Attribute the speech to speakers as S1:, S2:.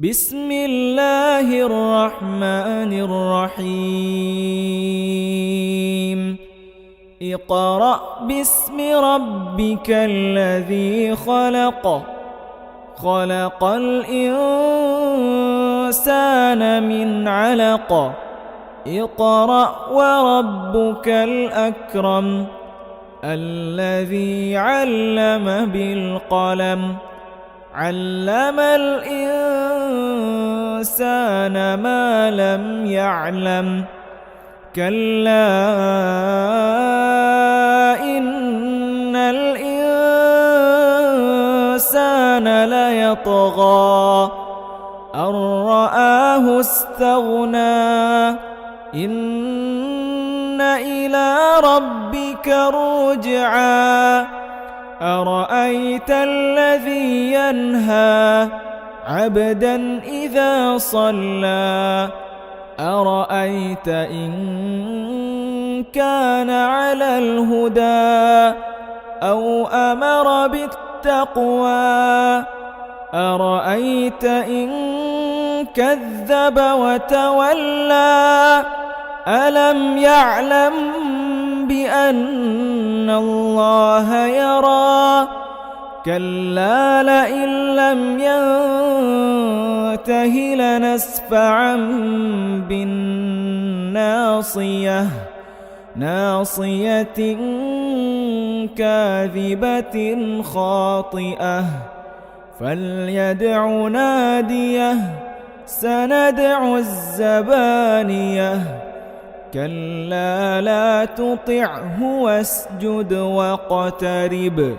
S1: بسم الله الرحمن الرحيم اقرأ باسم ربك الذي خلق خلق الإنسان من علق اقرأ وربك الأكرم الذي علم بالقلم علم الإنسان ما لم يعلم كلا إن الإنسان ليطغى أن رآه استغنى إن إلى ربك رجعا أرأيت الذي ينهى عبدا إذا صلى أرأيت إن كان على الهدى أو أمر بالتقوى أرأيت إن كذب وتولى ألم يعلم بأن الله يرى كلا لئن لم ينته لنسفعا بالناصية ناصية كاذبة خاطئة فليدع ناديه سندع الزبانية كلا لا تطعه واسجد واقترب